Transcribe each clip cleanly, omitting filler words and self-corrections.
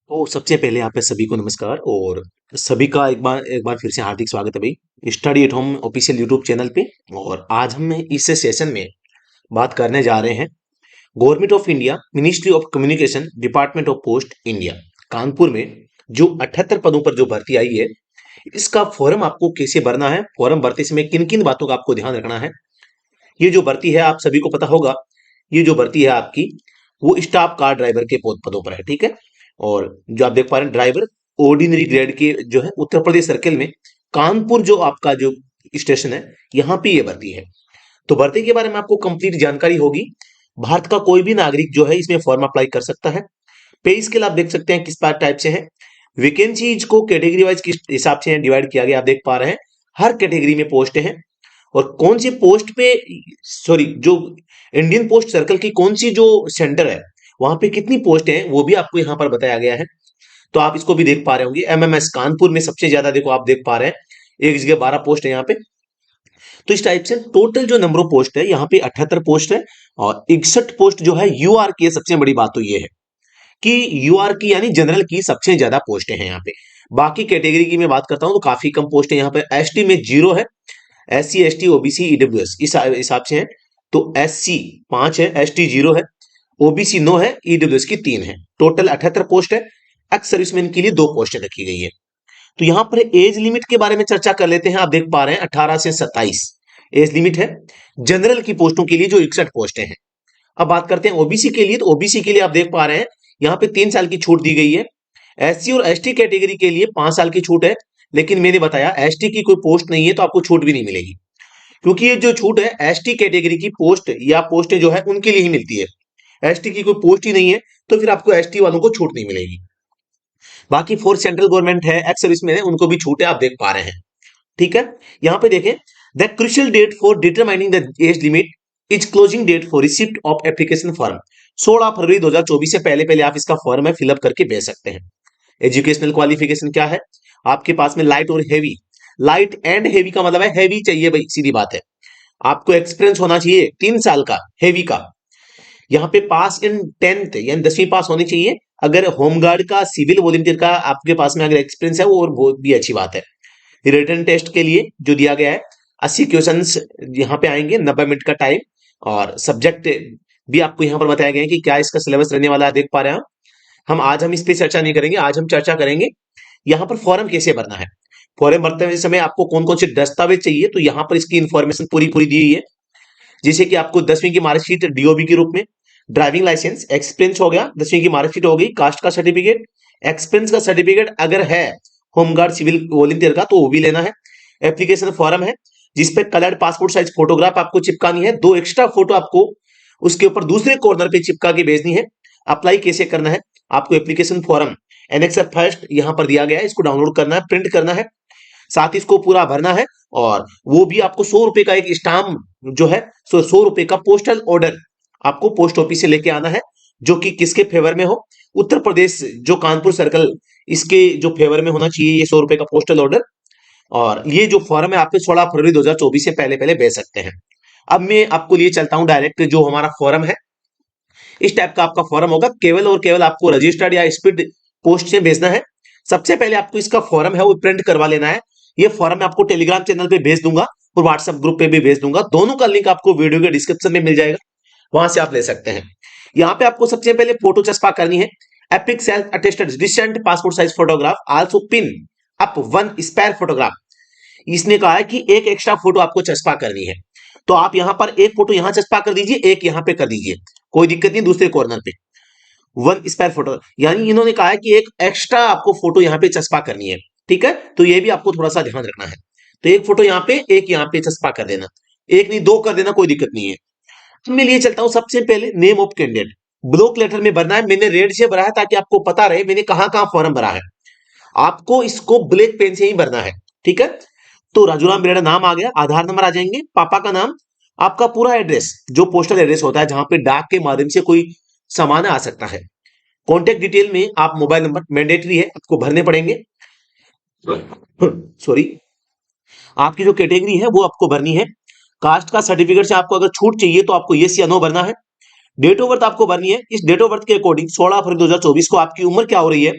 तो सबसे पहले यहाँ पे सभी को नमस्कार और सभी का एक बार फिर से हार्दिक स्वागत है भाई study at home official YouTube channel पे। और आज हम इस सेशन में बात करने जा रहे हैं government of India ministry of communication department of post India Kanpur में जो 78 पदों पर जो भर्ती आई है, इसका फॉर्म आपको कैसे भरना है, फॉर्म भरते समय किन किन बातों का आपको ध्यान रखना है। ये जो भर्ती है आप सभी को पता होगा, ये जो भर्ती है आपकी वो स्टाफ कार ड्राइवर के पदों पर है, ठीक है। और जो आप देख पा रहे हैं ड्राइवर ऑर्डिनरी ग्रेड के जो है उत्तर प्रदेश सर्किल में कानपुर जो आपका जो स्टेशन है यहाँ पे ये भर्ती है। तो भर्ती के बारे में आपको कंप्लीट जानकारी होगी। भारत का कोई भी नागरिक जो है इसमें फॉर्म अप्लाई कर सकता है। पे स्केल आप देख सकते हैं किस टाइप से है। वैकेंसीज को कैटेगरी वाइज किस हिसाब से डिवाइड किया गया आप देख पा रहे हैं। हर कैटेगरी में पोस्ट है और कौन सी पोस्ट पे, सॉरी, जो इंडियन पोस्ट सर्कल की कौन सी जो सेंटर है वहां पे कितनी पोस्ट है वो भी आपको यहाँ पर बताया गया है। तो आप इसको भी देख पा रहे होंगे। एमएमएस कानपुर में सबसे ज्यादा देखो आप देख पा रहे हैं, एक जगह 12 पोस्ट है यहाँ पे। तो इस टाइप से टोटल जो नंबर ऑफ पोस्ट है यहाँ पे 78 पोस्ट है और 61 पोस्ट जो है यूआर की है। सबसे बड़ी बात तो ये है कि यूआर की यानी जनरल की सबसे ज्यादा पोस्ट है यहाँ पे। बाकी कैटेगरी की मैं बात करता हूँ तो काफी कम पोस्ट है यहाँ पे। एसटी में 0 है, SC ST OBC EWS इस हिसाब से है। तो SC 5 है, ST 0 है, OBC 9 है, EWS की 3 है। टोटल 78 पोस्ट है। एक्स सर्विसमैन के लिए 2 पोस्टें रखी गई है। तो यहाँ पर एज लिमिट के बारे में चर्चा कर लेते हैं। आप देख पा रहे हैं 18 से 27 एज लिमिट है जनरल की पोस्टों के लिए जो 61 पोस्टें हैं। अब बात करते हैं ओबीसी के लिए। तो ओबीसी के लिए आप देख पा रहे हैं यहाँ पे 3 साल की छूट दी गई है। SC और ST कैटेगरी के लिए 5 साल की छूट है। लेकिन मैंने बताया ST की कोई पोस्ट नहीं है तो आपको छूट भी नहीं मिलेगी, क्योंकि ये जो छूट है ST कैटेगरी की पोस्ट या पोस्टें जो है उनके लिए ही मिलती है। ST की कोई पोस्ट ही नहीं है तो फिर आपको ST वालों को छूट नहीं मिलेगी। बाकी फोर्थ सेंट्रल गवर्नमेंट है, एक्स सर्विस में है, उनको भी छूट है, आप देख पा रहे हैं, ठीक है। यहाँ पे देखें, the crucial date for determining the age limit is closing date for receipt of application form. 16 फरवरी 2024 से पहले पहले आप इसका फॉर्म है फिलअप करके भेज सकते हैं। एजुकेशनल क्वालिफिकेशन क्या है आपके पास में? लाइट और हेवी। लाइट एंड हेवी का मतलब है हेवी चाहिए भाई, सीधी बात है। आपको एक्सपीरियंस होना चाहिए 3 साल का हेवी का। यहाँ पे पास इन 10th यानी 10वीं पास होनी चाहिए। अगर होमगार्ड का, सिविल वॉलंटियर का आपके पास में अगर एक्सपीरियंस है वो और बहुत भी अच्छी बात है। रिटर्न टेस्ट के लिए जो दिया गया है 80 क्वेश्चंस यहाँ पे आएंगे, 90 मिनट का टाइम। और सब्जेक्ट भी आपको यहाँ पर बताया गया है कि क्या इसका सिलेबस रहने वाला है, देख पा रहे हैं हम इस पे चर्चा नहीं करेंगे। आज हम चर्चा करेंगे यहाँ पर फॉर्म कैसे भरना है। फॉर्म भरते हुए समय आपको कौन कौन से दस्तावेज चाहिए तो यहाँ पर इसकी इंफॉर्मेशन पूरी पूरी दी हुई है। जैसे कि आपको 10वीं की मार्कशीट डीओबी के रूप में, ड्राइविंग लाइसेंस, एक्सपीरियंस हो गया, 10वीं की मार्कशीट हो गई, कास्ट का सर्टिफिकेट, एक्सपीरियंस का सर्टिफिकेट अगर है होमगार्ड सिविल वॉलंटियर का तो वो भी लेना है। एप्लीकेशन फॉर्म है जिसपे कलर्ड पासपोर्ट साइज फोटोग्राफ आपको चिपकानी है, 2 एक्स्ट्रा फोटो आपको उसके ऊपर दूसरे कॉर्नर पे चिपका के भेजनी है। अप्लाई कैसे करना है? आपको एप्लीकेशन फॉर्म एनेक्सर फर्स्ट यहां पर दिया गया है, इसको डाउनलोड करना है, प्रिंट करना है, साथ ही इसको पूरा भरना है। और वो भी आपको 100 रुपए का एक स्टाम्प जो है, 100 रुपए का पोस्टल ऑर्डर आपको पोस्ट ऑफिस से लेके आना है, जो कि किसके फेवर में हो? उत्तर प्रदेश जो कानपुर सर्कल, इसके जो फेवर में होना चाहिए ये 100 रुपए का पोस्टल ऑर्डर। और ये जो फॉर्म है आपके 16 फरवरी 2024 से पहले पहले भेज सकते हैं। अब मैं आपको लिए चलता हूं डायरेक्ट जो हमारा फॉर्म है। इस टाइप का आपका फॉर्म होगा, केवल और केवल आपको रजिस्टर्ड या स्पीड पोस्ट से भेजना है। सबसे पहले आपको इसका फॉर्म है वो प्रिंट करवा लेना है। ये फॉर्म मैं आपको टेलीग्राम चैनल पे भेज दूंगा और व्हाट्सएप ग्रुप पे भी भेज दूंगा। दोनों का लिंक आपको वीडियो के डिस्क्रिप्शन में मिल जाएगा, वहां से आप ले सकते हैं। यहाँ पे आपको सबसे पहले फोटो चस्पा करनी है। Affix self attested recent passport size photograph, also pin up 1 spare photograph. इसने कहा है कि एक एक्स्ट्रा फोटो आपको चस्पा करनी है। तो आप यहां पर एक फोटो यहां चस्पा कर दीजिए, एक यहां पे कर दीजिए, कोई दिक्कत नहीं, दूसरे कॉर्नर पे 1 स्पेयर फोटो। यानी इन्होंने कहा है कि एक एक्स्ट्रा आपको फोटो यहां पे चस्पा करनी है, ठीक है। तो ये भी आपको थोड़ा सा ध्यान रखना है। तो एक फोटो यहां पे, एक यहां पे चस्पा कर देना, एक नहीं 2 कर देना, कोई दिक्कत नहीं है। अब मैं लिए चलता हूं सबसे पहले name of candidate. Block letter में भरना है, मैंने रेड से भरा है ताकि आपको पता रहे मैंने कहां कहां फॉर्म भरा है। आपको इसको ब्लैक पेन से ही भरना है, ठीक है। तो राजूराम मेरा नाम आ गया, आधार नंबर आ जाएंगे, पापा का नाम, आपका पूरा एड्रेस जो पोस्टल एड्रेस होता है जहां पे डाक के माध्यम से कोई सामान आ सकता है। कॉन्टेक्ट डिटेल में आप मोबाइल नंबर मैंडेटरी है, आपको भरने पड़ेंगे। सॉरी, आपकी जो कैटेगरी है वो आपको भरनी है। कास्ट का सर्टिफिकेट से आपको अगर छूट चाहिए तो आपको यस या नो भरना है। डेट ऑफ बर्थ आपको भरनी है। इस डेट ऑफ बर्थ के अकॉर्डिंग 16 फरवरी 2024 को आपकी उम्र क्या हो रही है।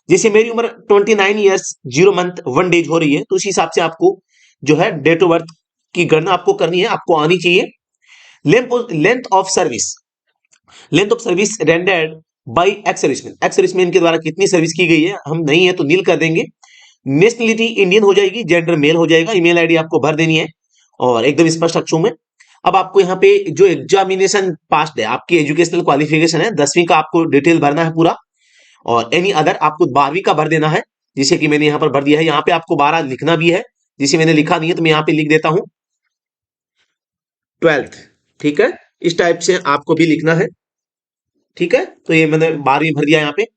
जैसे मेरी उम्र 29 ईयर्स 0 मंथ 1 डेज हो रही है, तो उसी हिसाब से आपको जो है डेट ऑफ बर्थ की गणना आपको करनी है, आपको आनी चाहिए। Length of service rendered by ex serviceman, ex serviceman के द्वारा कितनी सर्विस की गई है, हम नहीं है तो नील कर देंगे। नेशनलिटी इंडियन हो जाएगी, जेंडर मेल हो जाएगा, ईमेल आईडी आपको भर देनी है और एकदम स्पष्ट अक्षरों में। अब आपको यहाँ पे जो एग्जामिनेशन पास है, आपकी एजुकेशनल क्वालिफिकेशन है, 10वीं का आपको डिटेल भरना है पूरा, और एनी अदर आपको 12वीं का भर देना है, जिसे कि मैंने यहाँ पर भर दिया है। यहाँ पे आपको 12 लिखना भी है, जिसे मैंने लिखा नहीं है तो मैं यहाँ पे लिख देता हूं 12th। ठीक है, इस टाइप से आपको भी लिखना है। ठीक है, तो ये मैंने 12वीं भर दिया यहाँ पे।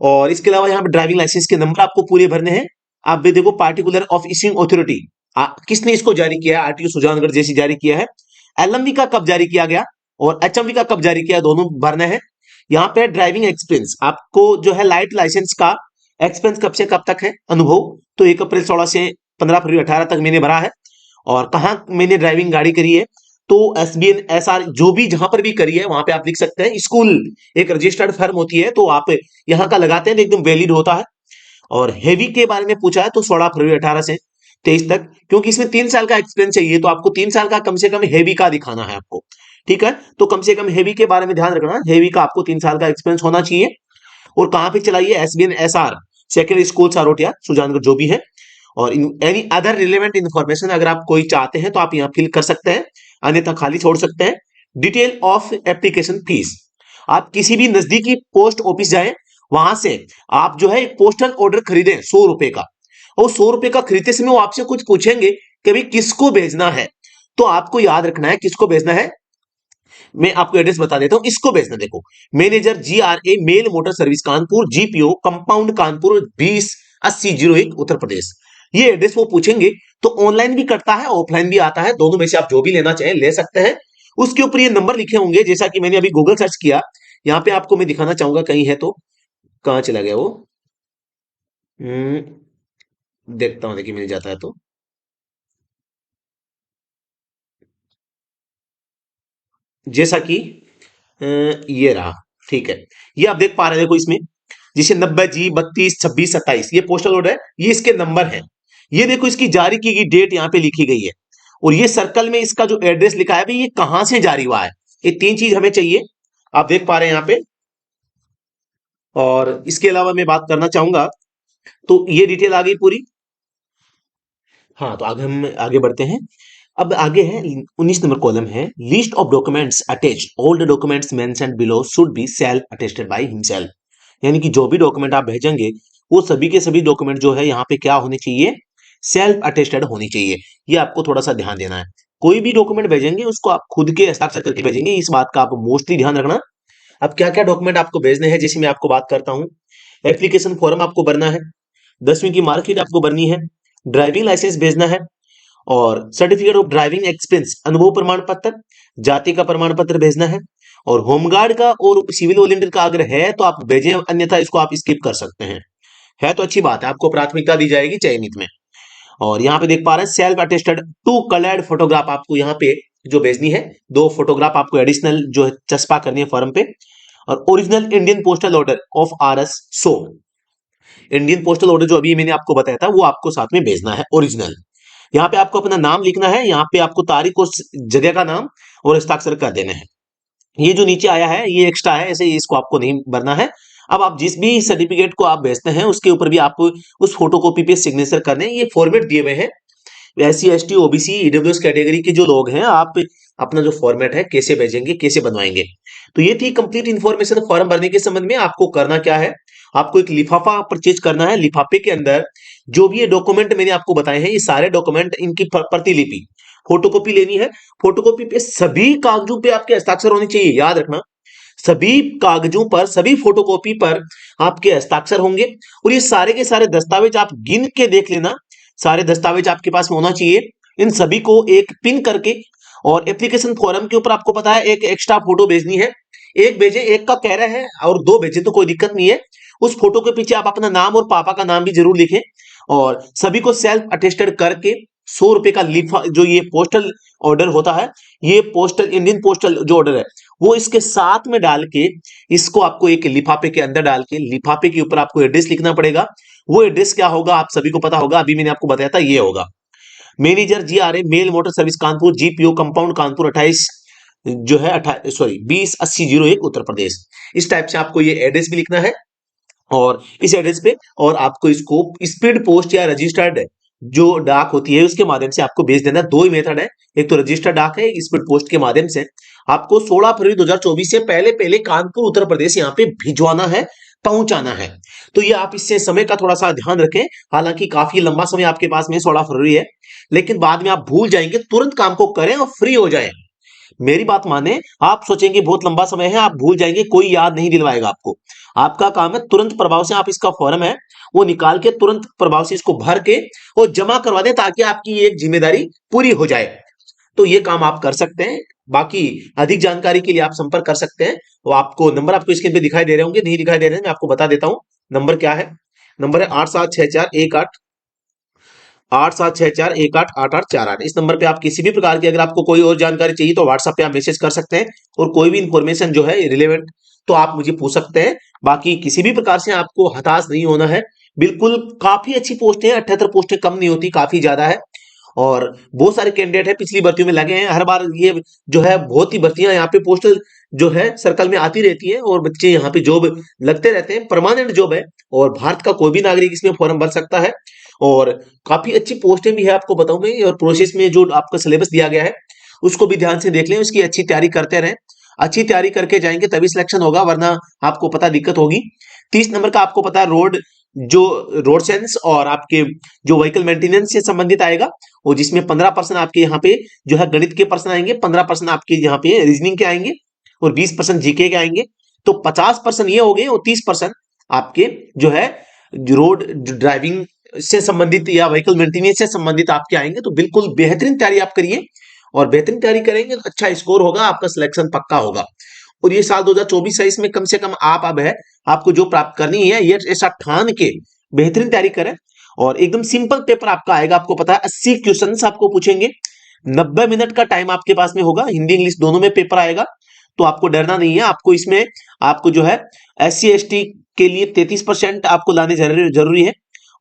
और इसके अलावा यहाँ पे ड्राइविंग लाइसेंस के नंबर आपको पूरे भरने हैं। आप भी देखो पार्टिकुलर ऑफ इश्यूइंग अथॉरिटी, किसने इसको जारी किया है, आरटीओ सुजानगढ़ जैसी जारी किया है। एलएमवी का कब जारी किया गया और एचएमवी का कब जारी किया, दोनों भरना है। यहाँ पे ड्राइविंग एक्सपीरियंस आपको जो है लाइट लाइसेंस का एक्सपीरियंस कब से कब तक है, अनुभव, तो 1 अप्रैल 16 से 15 फरवरी 18 तक मैंने भरा है। और कहाँ मैंने ड्राइविंग गाड़ी करी है, तो एसबीएन एसआर जो भी जहां पर भी करी है वहां पे आप लिख सकते हैं। स्कूल एक रजिस्टर्ड फर्म होती है, तो आप यहाँ का लगाते हैं तो एकदम वैलिड होता है। और हेवी के बारे में पूछा है तो 16 फरवरी 18 से 23 तक, क्योंकि इसमें 3 साल का एक्सपीरियंस चाहिए, तो आपको 3 साल का कम से कम हेवी का दिखाना है आपको। ठीक है, तो कम से कम हेवी के बारे में ध्यान रखना, हेवी का आपको 3 साल का एक्सपीरियंस होना चाहिए। और कहां पे चलाइए, SBN SR secondary school Sarotiya Sujangarh जो भी है। और एनी अदर रिलेवेंट इन्फॉर्मेशन अगर आप कोई चाहते हैं तो आप यहाँ फिल कर सकते हैं, अन्यथा खाली छोड़ सकते हैं। डिटेल ऑफ एप्लीकेशन फीस, आप किसी भी नजदीकी पोस्ट ऑफिस जाएं, वहां से आप जो है एक पोस्टल ऑर्डर खरीदें 100 रुपए का, और 100 रुपए का खरीदते समय वो आपसे कुछ पूछेंगे कि भाई किसको भेजना है, तो आपको याद रखना है किसको भेजना है। मैं आपको एड्रेस बता देता हूं, इसको भेजना, देखो manager GRA mail motor service Kanpur, GPO compound Kanpur 208001 Uttar Pradesh, ये एड्रेस वो पूछेंगे। तो ऑनलाइन भी करता है, ऑफलाइन भी आता है, दोनों में से आप जो भी लेना चाहें ले सकते हैं। उसके ऊपर ये नंबर लिखे होंगे, जैसा कि मैंने अभी गूगल सर्च किया, यहाँ पे आपको मैं दिखाना चाहूंगा, कहीं है तो कहाँ चला गया वो। देखता हूं, देखिए मिल जाता है तो। जैसा कि ये रहा। ठीक है, ये आप देख पा रहे हैं, देखो इसमें जिसे 90G322627 ये पोस्टल कोड है, ये इसके नंबर है। ये देखो इसकी जारी की गई डेट यहाँ पे लिखी गई है, और ये सर्कल में इसका जो एड्रेस लिखा है भाई ये कहां से जारी हुआ है, ये 3 चीज हमें चाहिए, आप देख पा रहे हैं यहाँ पे। और इसके अलावा मैं बात करना चाहूंगा, तो ये डिटेल आ गई पूरी। हाँ, तो आगे हम आगे बढ़ते हैं। अब आगे है 19 नंबर कॉलम है, list of documents attach, all the documents mentioned below should be self attested by himself. यानी कि जो भी डॉक्यूमेंट आप भेजेंगे वो सभी के सभी डॉक्यूमेंट जो है यहाँ पे क्या होने चाहिए, सेल्फ अटेस्टेड होनी चाहिए। ये आपको थोड़ा सा ध्यान देना है, कोई भी डॉक्यूमेंट भेजेंगे उसको आप खुद के हस्ताक्षर करके भेजेंगे, इस बात का आप मोस्टली ध्यान रखना। अब क्या क्या डॉक्यूमेंट आपको भेजने हैं, जैसे मैं आपको बात करता हूँ। एप्लीकेशन फॉर्म आपको भरना है, 10वीं की मार्कशीट आपको भरनी है, ड्राइविंग लाइसेंस भेजना है, और सर्टिफिकेट ऑफ ड्राइविंग एक्सपीरियंस अनुभव प्रमाण पत्र, जाति का प्रमाण पत्र भेजना है। और होमगार्ड का और सिविल वॉलंटियर का अगर है तो आप भेजें, अन्यथा इसको आप स्किप कर सकते हैं। है तो अच्छी बात है, आपको प्राथमिकता दी जाएगी चयनित में। और यहाँ पे देख पा रहे हैं सेल्फ अटेस्टेड 2 कलर्ड फोटोग्राफ आपको यहाँ पे जो भेजनी है, 2 फोटोग्राफ आपको एडिशनल जो है चस्पा करनी है फॉर्म पे। और original Indian postal order of RS 100, Indian postal order जो अभी मैंने आपको बताया था वो आपको साथ में भेजना है ओरिजिनल। यहाँ पे आपको अपना नाम लिखना है, यहाँ पे आपको तारीख और जगह का नाम और हस्ताक्षर कर देने हैं। ये जो नीचे आया है ये एक्स्ट्रा है, ऐसे इसको आपको नहीं भरना है। अब आप जिस भी सर्टिफिकेट को आप भेजते हैं उसके ऊपर भी आप उस फोटोकॉपी पे सिग्नेचर कर दें, ये फॉर्मेट दिए हुए हैं। SC ST OBC EWS category के जो लोग हैं, आप अपना जो फॉर्मेट है कैसे भेजेंगे कैसे बनवाएंगे। तो ये थी कंप्लीट इन्फॉर्मेशन फॉर्म भरने के संबंध में। आपको करना क्या है, आपको एक लिफाफा परचेज करना है, लिफाफे के अंदर जो भी ये डॉक्यूमेंट मैंने आपको बताए हैं, ये सारे डॉक्यूमेंट इनकी प्रतिलिपि फोटोकॉपी लेनी है। फोटोकॉपी पे सभी कागजों पे आपके हस्ताक्षर होने चाहिए, याद रखना सभी कागजों पर सभी फोटोकॉपी पर आपके हस्ताक्षर होंगे। और ये सारे के सारे दस्तावेज आप गिन के देख लेना, सारे दस्तावेज आपके पास में होना चाहिए। इन सभी को एक पिन करके, और एप्लीकेशन फॉर्म के ऊपर आपको पता है एक एक्स्ट्रा फोटो भेजनी है, एक भेजे, एक का कह रहा है और 2 भेजे तो कोई दिक्कत नहीं है। उस फोटो के पीछे आप अपना नाम और पापा का नाम भी जरूर लिखें, और सभी को सेल्फ अटेस्टेड करके 100 रुपए का लिफा जो ये पोस्टल ऑर्डर होता है, ये पोस्टल इंडियन पोस्टल जो ऑर्डर है वो इसके साथ में डाल के इसको आपको एक लिफाफे के अंदर डाल के लिफाफे के ऊपर आपको एड्रेस लिखना पड़ेगा। वो एड्रेस क्या होगा आप सभी को पता होगा, अभी मैंने आपको बताया था, ये होगा manager GRA mail motor service Kanpur GPO compound Kanpur 28 जो है 208001 उत्तर प्रदेश। इस टाइप से आपको ये एड्रेस भी लिखना है और इस एड्रेस पे और आपको इसको स्पीड पोस्ट या रजिस्टर्ड जो डाक होती है उसके माध्यम से आपको भेज देना। दो ही मेथड है, एक तो रजिस्टर्ड डाक है, एक स्पीड पोस्ट के माध्यम से आपको 16 फरवरी 2024 से पहले पहले कानपुर उत्तर प्रदेश यहाँ पे भिजवाना है, पहुंचाना है। तो ये आप इससे समय का थोड़ा सा ध्यान रखें। हालांकि काफी लंबा समय आपके पास में 16 फरवरी है, लेकिन बाद में आप भूल जाएंगे, तुरंत काम को करें और फ्री हो जाए। मेरी बात माने, आप सोचेंगे बहुत लंबा समय है, आप भूल जाएंगे, कोई याद नहीं दिलवाएगा आपको। आपका काम है तुरंत प्रभाव से आप इसका फॉर्म है वो निकाल के तुरंत प्रभाव से इसको भर के और जमा करवा दें ताकि आपकी एक जिम्मेदारी पूरी हो जाए। तो ये काम आप कर सकते हैं। बाकी अधिक जानकारी के लिए आप संपर्क कर सकते हैं। वो आपको नंबर आपको स्क्रीन पे दिखाई दे रहे होंगे, नहीं दिखाई दे रहे हैं मैं आपको बता देता हूं। नंबर क्या है, नंबर है 876418 इस नंबर पे आप किसी भी प्रकार की अगर आपको कोई और जानकारी चाहिए तो व्हाट्सएप पे आप मैसेज कर सकते हैं और कोई भी इंफॉर्मेशन जो है रिलेवेंट तो आप मुझे पूछ सकते हैं। बाकी किसी भी प्रकार से आपको हताश नहीं होना है। बिल्कुल काफी अच्छी पोस्ट है, 78 पोस्टें कम नहीं होती, काफी ज्यादा है और बहुत सारे कैंडिडेट है पिछली भर्तियों में लगे हैं। हर बार ये जो है बहुत ही भर्तियां यहाँ पे पोस्टल जो है सर्कल में आती रहती है और बच्चे यहाँ पे जॉब लगते रहते हैं, परमानेंट जॉब है और भारत का कोई भी नागरिक इसमें फॉर्म भर सकता है और काफी अच्छी पोस्टें भी है आपको बताऊं मैं। और प्रोसेस में जो आपका सिलेबस दिया गया है उसको भी ध्यान से देख लें, उसकी अच्छी तैयारी करते रहें। अच्छी तैयारी करके जाएंगे तभी सिलेक्शन होगा, वरना आपको पता दिक्कत होगी। 30 नंबर का आपको पता है रोड सेंस और आपके जो व्हीकल मेंटेनेंस से संबंधित आएगा और जिसमें 15% आपके यहाँ पे जो है गणित के प्रश्न आएंगे, 15% आपके यहाँ पे रीजनिंग के आएंगे और 20% जीके के आएंगे। तो 50% ये हो गए और 30% आपके जो है रोड ड्राइविंग से संबंधित या व्हीकल मेंटेनेंस से संबंधित आपके आएंगे। तो बिल्कुल बेहतरीन तैयारी आप करिए और बेहतरीन तैयारी करेंगे तो अच्छा स्कोर होगा, आपका सिलेक्शन पक्का होगा। और ये साल 2024 है, इसमें कम से कम आप अब है आपको जो प्राप्त करनी है ये ऐसा ठान के बेहतरीन तैयारी करें और एकदम सिंपल पेपर आपका आएगा। आपको पता है 80 क्वेश्चंस आपको पूछेंगे, 90 मिनट का टाइम आपके पास में होगा, हिंदी इंग्लिश दोनों में पेपर आएगा। तो आपको डरना नहीं है। आपको इसमें आपको जो है SC ST के लिए 33% आपको लाने जरूरी है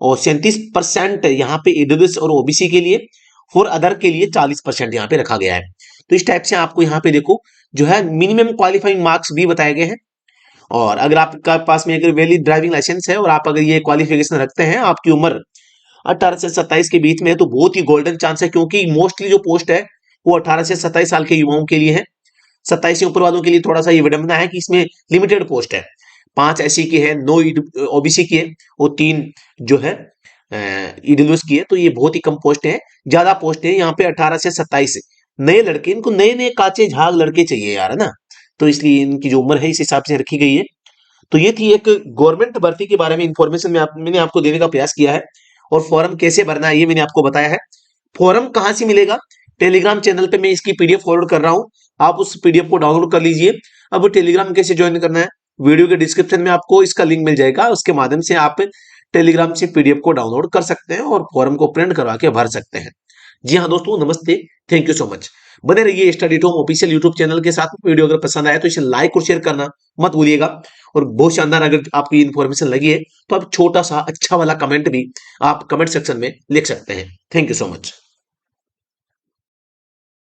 और 37% यहाँ पे EWS और OBC के लिए, फॉर अदर के लिए 40% यहाँ पे रखा गया है। तो इस टाइप से आपको यहाँ पे देखो जो है मिनिमम क्वालिफाइंग मार्क्स भी बताए गए हैं। और अगर आपका पास में अगर वैलिड ड्राइविंग लाइसेंस है और आप अगर ये क्वालिफिकेशन रखते हैं, आपकी उम्र 18 से 27 के बीच में है, तो बहुत ही गोल्डन चांस है क्योंकि मोस्टली जो पोस्ट है वो 18 से 27 साल के युवाओं के लिए है। 27 से ऊपर वालों के लिए थोड़ा सा ये विडंबना है कि इसमें लिमिटेड पोस्ट है, 5 SC की है, 9 OBC की है और 3 जो है EWS की है। तो ये बहुत ही कम पोस्ट है, ज्यादा पोस्ट है यहाँ पे 18 से 27 नए लड़के, इनको नए नए काचे झाग लड़के चाहिए यार, है ना। तो इसलिए इनकी जो उम्र है इस हिसाब से रखी गई है। तो ये थी एक गवर्नमेंट भर्ती के बारे में इंफॉर्मेशन मैंने आपको देने का प्रयास किया है। और फॉर्म कैसे भरना है ये मैंने आपको बताया है। फॉर्म कहां से मिलेगा, टेलीग्राम चैनल पे मैं इसकी PDF फॉरवर्ड कर रहा हूं, आप उस PDF को डाउनलोड कर लीजिए। अब टेलीग्राम कैसे ज्वाइन करना है, वीडियो के डिस्क्रिप्शन में आपको इसका लिंक मिल जाएगा, उसके माध्यम से आप टेलीग्राम से PDF को डाउनलोड कर सकते हैं और फॉर्म को प्रिंट करवा के भर सकते हैं। जी हाँ दोस्तों, नमस्ते, थैंक यू सो मच। बने रहिए study at home official YouTube channel के साथ। वीडियो अगर पसंद आए तो इसे लाइक और शेयर करना मत भूलिएगा। और बहुत शानदार अगर आपको इन्फॉर्मेशन लगी है तो आप छोटा सा अच्छा वाला कमेंट भी आप कमेंट सेक्शन में लिख सकते हैं। Thank you so much.